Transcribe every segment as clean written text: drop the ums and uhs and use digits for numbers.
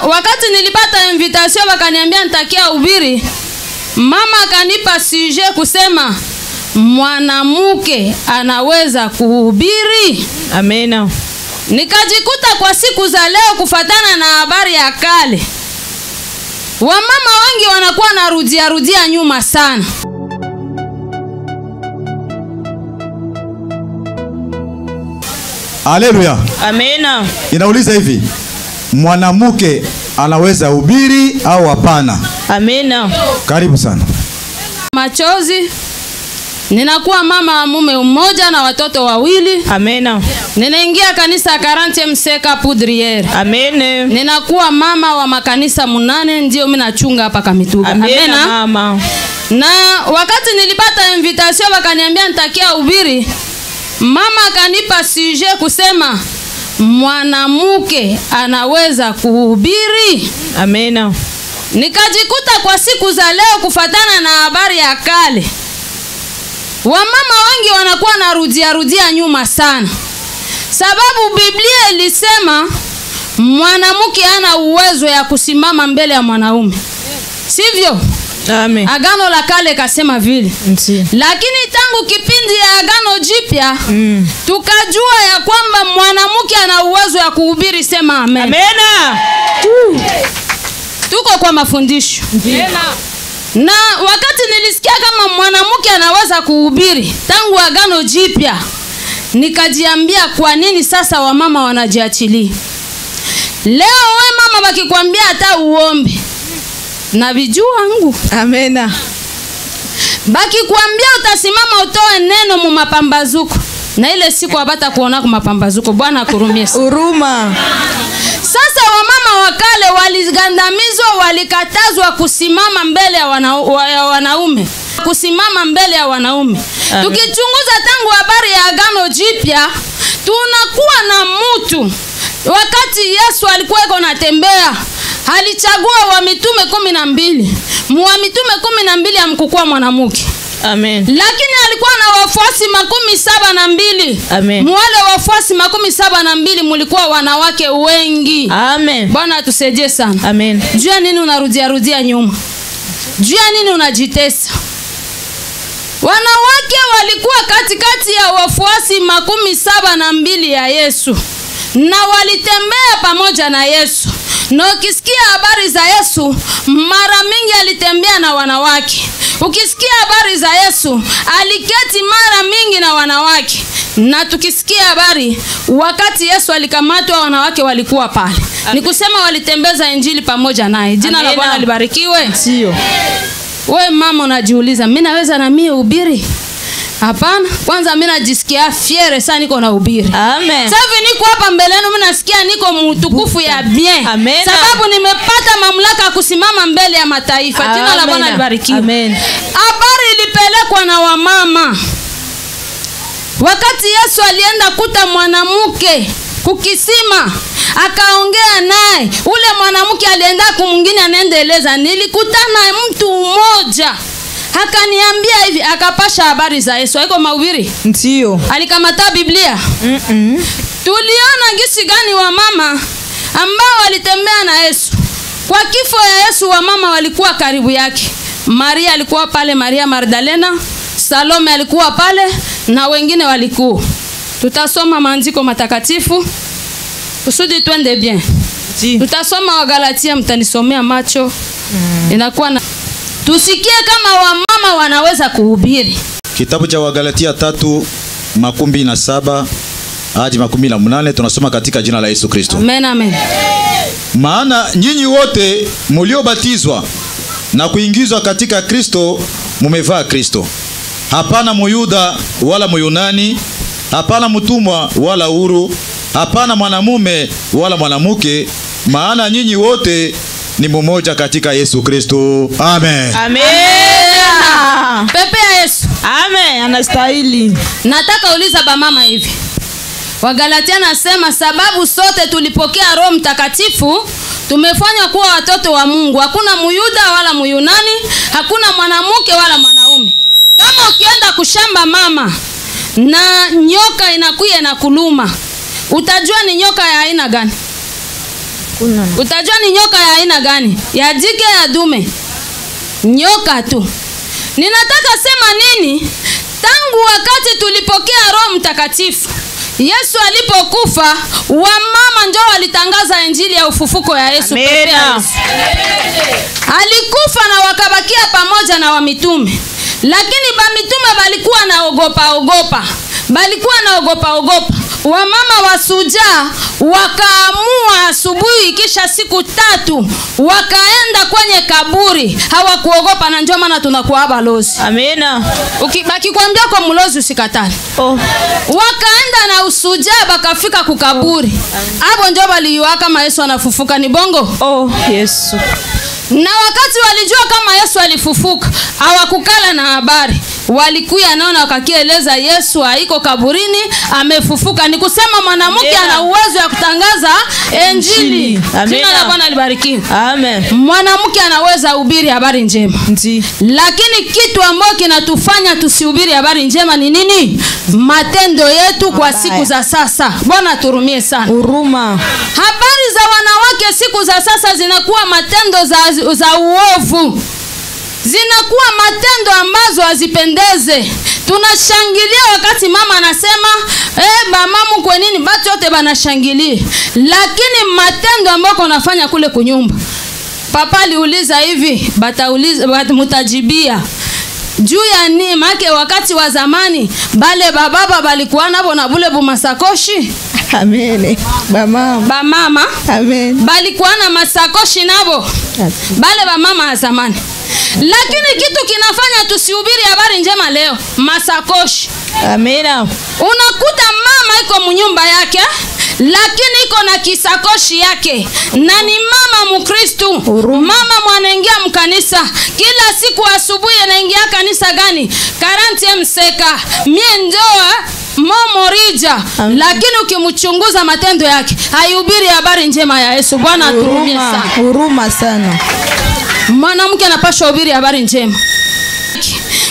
wakati nilipata invitation wakaniambia nitakia ubiri, mama akanipa sujet kusema mwanamke anaweza kuhubiri. Amena. Nikajikuta kwa siku za leo kufatana na habari ya kale, wamama wengi wanakuwa na rudia nyuma sana. Haleluya. Amena. Inauliza hivi, mwanamke anaweza hubiri au hapana? Amena. Karibu sana. Machozi. Ninakuwa mama wa mume mmoja na watoto wawili. Amena. Ninaingia kanisa 40 Mseka Poudriere. Amena. Ninakuwa mama wa makanisa 8 ndio mimi nachunga hapa Kamituga. Amena mama. Na wakati nilipata invitation wakaniambia nitakia ubiri, mama akanipa sujet kusema mwanamke anaweza kuhubiri. Amena. Nikajikuta kwa siku za leo kufatana na habari ya kale, wamama wengi wanakuwa na rudia nyuma sana, sababu Biblia ilisema mwanamke hana uwezo ya kusimama mbele ya mwanaume, sivyo? Amen. Agano la kale kasema vile. Lakini tangu kipindi ya Agano Jipya tukajua ya kwamba mwanamke ana uwezo ya kuhubiri. Sema amen. Amena. Tuko kwa mafundisho. Na wakati nilisikia kama mwanamke anaweza kuhubiri tangu Agano Jipya, nikajiambia kwa nini sasa wamama wanajiachilia? Leo we mama wakikwambia hata uombe na vijua wangu. Amena. Bakikwambia utasimama utoe neno mu mapambazuko, na ile siku abata kuona kwa mapambazuko. Bwana akurumie. Huruma. Sasa wamama wakale waligandamizwa, walikatazwa kusimama mbele ya wanaume, kusimama mbele ya wanaume. Tukichunguza tangu habari ya Agano Jipya, tunakuwa na mtu wakati Yesu alikuwa yuko anatembea, alichagua wa mitume 12. Wa mitume 12 amkukua mwanamke. Amen. Lakini alikuwa na wafuasi 72. Amen. Wale wafuasi 72 mulikuwa wanawake wengi. Amen. Bwana atusaidie sana. Amen. Jua nini unarudia nyuma? Jua nini unajitesa? Wanawake walikuwa katikati ya wafuasi 72 ya Yesu, na walitembea pamoja na Yesu. Na ukisikia habari za Yesu, mara mingi alitembea na wanawake. Ukisikia habari za Yesu, aliketi mara mingi na wanawake. Na tukisikia habari wakati Yesu alikamatwa, wanawake walikuwa pale. Ni kusema walitembeza injili pamoja naye. Jina la Bwana libarikiwe. Sio. Wewe mama unajiuliza, mimi naweza na mimi uhubiri? Hapana. Kwanza mimi najisikia fiere sana niko na ubiri. Amen. Sasa niko hapa mbele yenu, mimi nasikia niko mtukufu ya bien. Amen. Sababu nimepata mamlaka kusimama mbele ya mataifa. Jina la Bwana libarikiwe. Amen. Habari ilipelekwa na wamama. Wakati Yesu alienda kuta mwanamke kukisima, akaongea naye. Ule mwanamke alienda kumwingine anaendeleza, nilikutana mtu mmoja akaniambia hivi, akapasha habari za Yesu. Haiko mahubiri? Ndio. Alikamata Biblia. Tuliona gisi gani wa mama ambao walitembea na Yesu. Kwa kifo ya Yesu wamama walikuwa karibu yake. Maria alikuwa pale, Maria Magdalena, Salome alikuwa pale na wengine walikuwa. Tutasoma maandiko matakatifu kusudi twende bien. Tutasoma Wagalatia, mtanisomea macho. Inakuwa na tusikie kama wamama wanaweza kuhubiri. Kitabu cha Wagalatia 3:17 hadi 18 tunasoma katika jina la Yesu Kristo. Amen, amen. Maana nyinyi wote mliobatizwa na kuingizwa katika Kristo mumevaa Kristo. Hapana Muyuda wala Muyunani, hapana mtumwa wala huru, hapana mwanamume wala mwanamke, maana nyinyi wote ni mmoja katika Yesu Kristo. Amen. Amen. Pepe ya Yesu. Amen. Anastahili. Nataka uliza ba mama hivi. Wagalatia nasema sababu sote tulipokea Roho Mtakatifu tumefanywa kuwa watoto wa Mungu. Hakuna Muyuda wala Muyunani, hakuna mwanamke wala mwanaume. Kama ukienda kushamba mama na nyoka inakuja na kuluma, utajua ni nyoka ya aina gani? Hakuna. Utajua ni nyoka ya aina gani? Ya jike, ya dume? Nyoka tu. Ninataka sema nini? Tangu wakati tulipokea Roho Mtakatifu, Yesu alipokufa, wamama njoo walitangaza injili ya ufufuko ya Yesu. Alikufa na wakabakia pamoja na wamitume. Lakini bamitume balikuwa naogopa ogopa. Wamama wasujaa wakaamua asubuhi kisha siku 3 wakaenda kwenye kaburi. Hawakuogopa, na njoo maana tunakuwa balozi. Amina. Ukibaki kuambia kwa mlozi usikatane. Wakaenda na usujaa bakafika kukaburi. Hapo njoo baliyua kama Yesu anafufuka. Ni bongo? Yesu. Na wakati walijua kama Yesu alifufuka, hawakukala na habari. Walikuya naona wakakieleza Yesu haiko kaburini, amefufuka. Ni kusema mwanamke ana uwezo ya kutangaza injili. Jina la Bwana libarikiwe. Amen. Mwanamke anaweza hubiri habari njema. Lakini kitu ambacho kinatufanya tusihubiri habari njema ni nini? Matendo yetu kwa siku za sasa. Bwana turumie sana. Huruma. Habari za wanawake siku za sasa zinakuwa matendo za uovu. Zinakuwa matendo ambazo hazipendeze. Tunashangilia wakati mama anasema mamamu kwa nini batu yote banashangilia. Lakini matendo ambayo unafanya kule kunyumba. Papa aliuliza hivi, mutajibia. Juu ya nini? Make wakati wa zamani bale bababa balikuwa nabo na bule bumasakoshi. Amen. Bamama. Amen. Balikuwa na masakoshi nabo. Bale bamama wa zamani. Lakini kitu kinafanya tusihubiri habari njema leo, masakoshi. Amina. Unakuta mama iko mnyumba yake, lakini iko na kisakoshi yake, na ni mama Mkristo. Mama mwanaingia mkanisa kila siku asubuhi. Anaingia kanisa gani? 40 mseka mie ndoa momorija. Lakini ukimchunguza matendo yake haihubiri habari njema ya Yesu. Bwana aturumie sana. Huruma sana. Mwanamke anapaswa hubiri habari njema.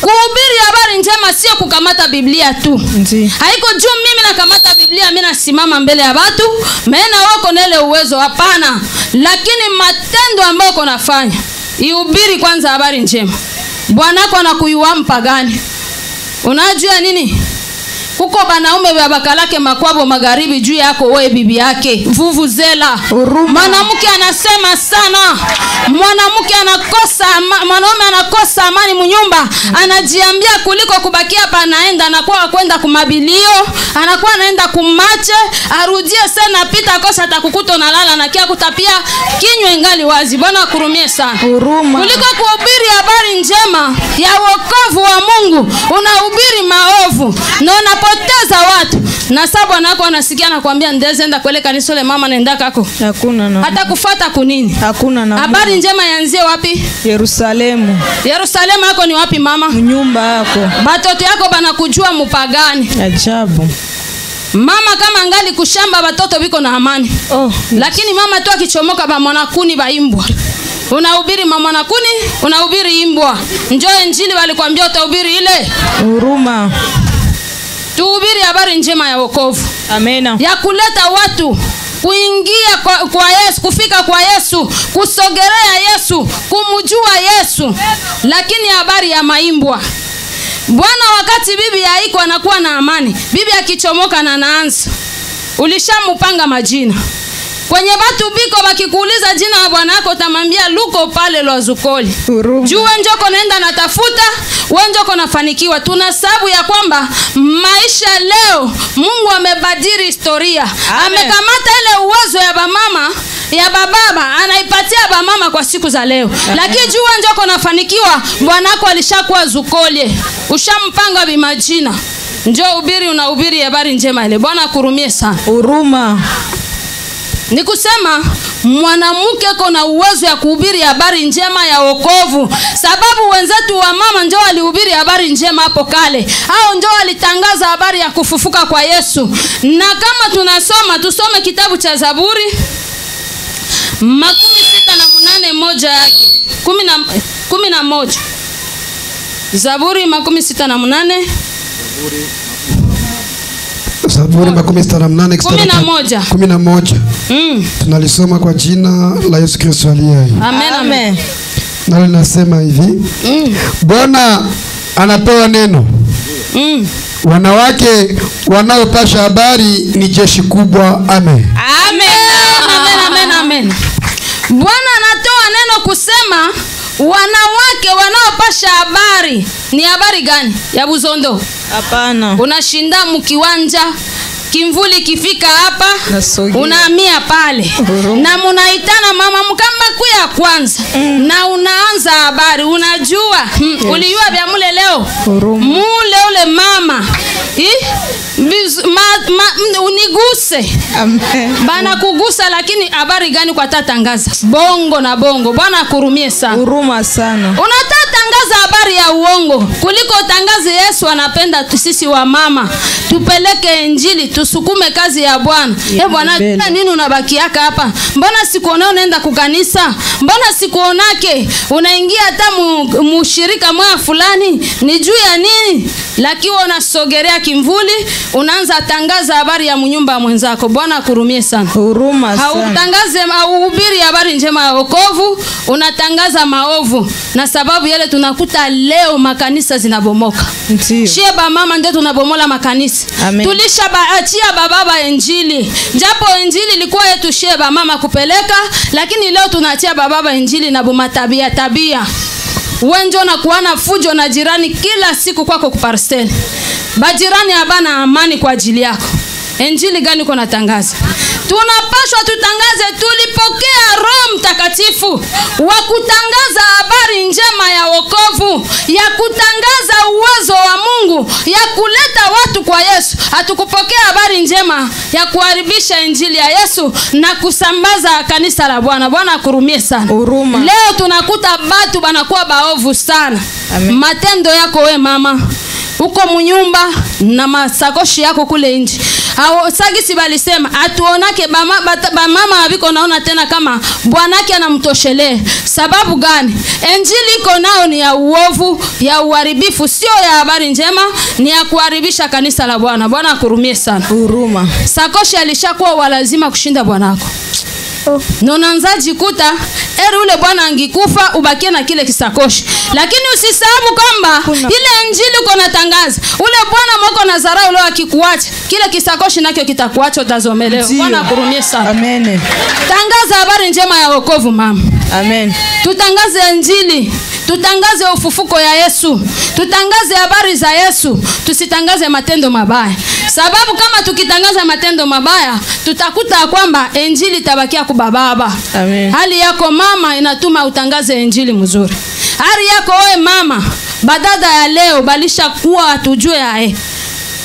Kuhubiri habari njema sio kukamata Biblia tu. Haiko juu mimi nakamata Biblia mimi nasimama mbele ya watu, maana wako na ile uwezo, hapana. Lakini matendo ambayo uko nafanya, ihubiri kwanza habari njema. Bwanako anakuyua mpagani. Unajua nini? Kuko banaume wa bakalake makwabo magharibi juu yako wewe bibi yake. Vuvuzela. Mwanamke anasema sana. Mwanaume anakosa amani mnyumba. Anajiambia kuliko kubakia hapa anaenda anakuwa kwenda kumabilio, anakuwa anaenda kumache, arudie sana pita kosa atakukuta na lala na kia kutapia kinywa ingali wazi. Bwana akurumie sana. Kuliko kuhubiri habari njema ya wokovu wa Mungu, unahubiri maovu. Na unapoteza watu. Na sababu anako anasikia na kuambia ndeze enda kwele kanisa le mama naenda kako. Hakuna na. Hata kufuata kunini? Hakuna na. Habari njema yanzie wapi? Yerusalemu. Yerusalemu yako ni wapi mama? Nyumba yako. Batoto yako banakujua mpagani. Ajabu. Mama kama ngali kushamba batoto biko na amani. Lakini mama tu akichomoka ba mwanakuni baimbwa. Unahubiri mwanakuni, unahubiri imbwa. Njoo injili walikwambia utahubiri ile. Huruma. Tuhubiri habari njema ya wokovu. Amena. Ya kuleta watu kuingia kwa Yesu, kufika kwa Yesu, kusogelea Yesu, kumjua Yesu. Lakini habari ya maimbwa. Bwana wakati bibi haiko anakuwa na amani. Bibi akichomoka na anaanza. Ulishamupanga majina. Kwenye batu biko bakikuuliza jina la bwana yako utamwambia luko pale Lwazukoli. Juu wenjoko naenda natafuta, wenjoko nafanikiwa. Tuna sababu ya kwamba maisha leo Mungu amebadili historia. Amekamata ile uwezo ya bamama, ya bababa, anaipatia bamama kwa siku za leo. Lakini juu wenjoko nafanikiwa, bwanako alishakuwa Zukoli. Ushampanga bimajina. Njoo ubiri, unahubiri habari njema ile. Bwana akurumie sana. Huruma. Ni kusema mwanamke kona uwezo ya kuhubiri habari njema ya wokovu. Sababu wenzetu wa mama njoo walihubiri habari njema hapo kale. Hao njoo walitangaza habari ya kufufuka kwa Yesu. Na kama tunasoma, tusome kitabu cha Zaburi 68 moja yake. 11. Zaburi 68. Zaburi 168 11. 11. Tunalisoma kwa jina la Yesu Kristo aliye hai. Amen, amen. Na linasema hivi. Bwana anatoa neno. Wanawake wanaopasha habari ni jeshi kubwa. Amen. Amen. Amen, amen, amen. Bwana anatoa neno kusema wanawake wanaopasha habari. Ni habari gani? Ya buzondo? Hapana. Unashinda mkiwanja, kimvuli kifika hapa, unahamia pale. Na munaitana mama mkamba kuya kwanza. Na unaanza habari, unajua. Ulijua vya mule leo. Mule ule mama. Uniguse. Amen. Bana kugusa, lakini habari gani kwa tatangaza? Bongo na bongo. Bwana akurumie sana. Huruma sana. Unatatangaza habari ya uongo kuliko utangaze Yesu anapenda sisi wa mama. Tupeleke injili, tusukume kazi ya Bwana. Bwana, nini unabakiaka hapa? Mbona sikuona unaenda kukanisa? Mbona sikuonake unaingia hata mushirika mwa fulani? Ni juu ya nini? Lakini unasogelea kimvuli, unaanza tangaza habari ya mnyumba mwenzako. Bwana akurumie sana. Huruma sana. Hautangaze au ubiri habari njema ya wokovu, unatangaza maovu. Na sababu yale tunakuta leo makanisa zinabomoka. Ndio. Sheba mama ndio tunabomola makanisa. Tulishabaachia baba injili. Japo injili ilikuwa yetu sheba mama kupeleka, lakini leo tunaachia baba injili na boma tabia. Wenjo na kuana fujo na jirani kila siku kwako kuparcel. Bajirani habana amani kwa ajili yako. Injili gani uko natangaza? Tunapaswa tutangaze tulipokea Roho Mtakatifu wa kutangaza habari njema ya wokovu, ya kutangaza uwezo wa Mungu, ya kuleta watu kwa Yesu. Hatukupokea habari njema ya kuharibisha injili ya Yesu na kusambaza kanisa la Bwana. Bwana akurumie sana. Huruma. Leo tunakuta watu banakuwa baovu sana. Amen. Matendo yako we mama, uko munyumba na masakoshi yako kule nje. Hao sagisi balisema atuonake mama abiko naona tena kama bwanake anamtoshelea. Sababu gani? Injili iko nao ni ya uovu, ya uharibifu, sio ya habari njema, ni ya kuharibisha kanisa la Bwana. Bwana akurumie sana. Huruma. Sakoshi alishakuwa walazima kushinda bwanako. Nonanzaji kuta eri ule bwana angikufa ubakie na kile kisakoshi. Lakini usisahau kwamba ile injili uko natangaza, ule bwana mwako na zarau leo akikuacha, kile kisakoshi nakyo kitakuacha, utazomelewa. Bwana akurumie sana. Amen. Tangaza habari njema ya wokovu mama. Amen. Tutangaze injili, tutangaze ufufuko ya Yesu, tutangaze habari za Yesu, tusitangaze matendo mabaya. Sababu kama tukitangaza matendo mabaya, tutakuta kwamba injili tabakia kubababa. Amen. Hali yako mama inatuma utangaze injili mzuri. Hali yako wewe mama, badada ya leo balisha kuwa tujue yae.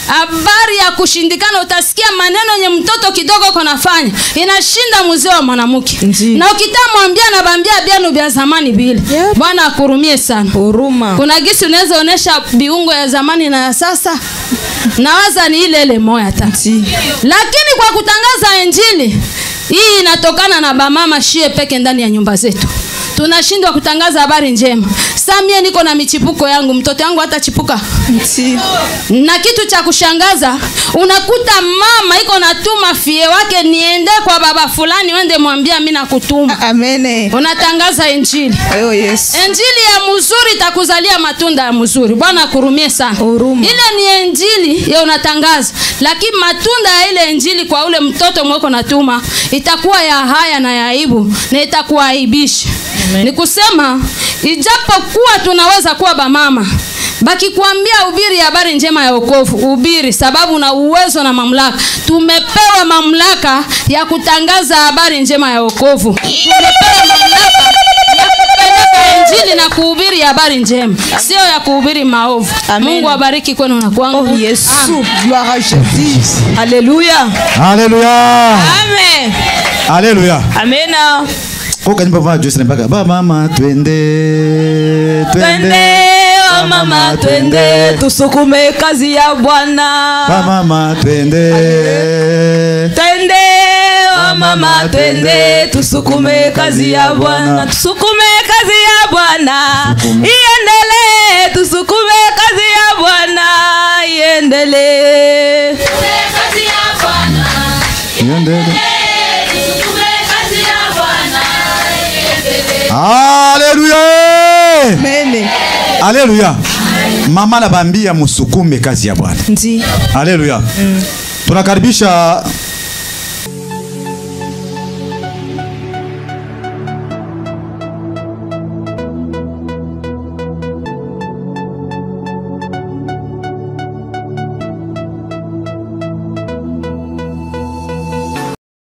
Habari ya kushindikana, utasikia maneno yenye mtoto kidogo konafanya inashinda mzee wa mwanamke. Na ukitamwambia na bambia bianu vya zamani bila. Yep. Bwana akurumie sana. Huruma. Kuna gisi unaweza onesha biungo ya zamani na ya sasa. Nawaza ni ile moya ta. Lakini kwa kutangaza injili, hii inatokana na bamama shie peke ndani ya nyumba zetu. Tunashindwa kutangaza habari njema. Samia niko na michipuko yangu, mtoto yangu hata chipuka. Na kitu cha kushangaza, unakuta mama iko natuma fie wake niende kwa baba fulani wende mwambia mimi nakutuma. Amen. Unatangaza injili. Oh yes. Injili ya mzuri itakuzalia matunda ya mzuri. Bwana akurumie sana. Huruma. Ile ni injili ya unatangaza, lakini matunda ya ile injili kwa ule mtoto mwako natuma itakuwa ya haya na ya aibu na itakuaibisha. Ni kusema ijapokuwa tunaweza kuwa bamama, baki kuambia ubiri habari njema ya wokovu, ubiri sababu na uwezo na mamlaka. Tumepewa mamlaka ya kutangaza habari njema ya wokovu. Tumepewa mamlaka ya kupeleka injili na kuhubiri habari njema, sio ya kuhubiri maovu. Mungu abariki kwenu na kwangu. Oh Yesu, gloire à Jésus. Alléluia. Haleluya. Amen. Haleluya. Amen. Kwa nyimbo vaa Joyce mpaka ba mama twende wa mama twende tusukume kazi ya Bwana. Ba mama twende wa mama twende tusukume kazi ya Bwana. Tusukume kazi ya Bwana. Iendelee tusukume kazi ya Bwana. Iendelee. Haleluya. Amen. Haleluya. Mama anabambia musukume kazi ya Bwana. Ndi. Haleluya. Tunakaribisha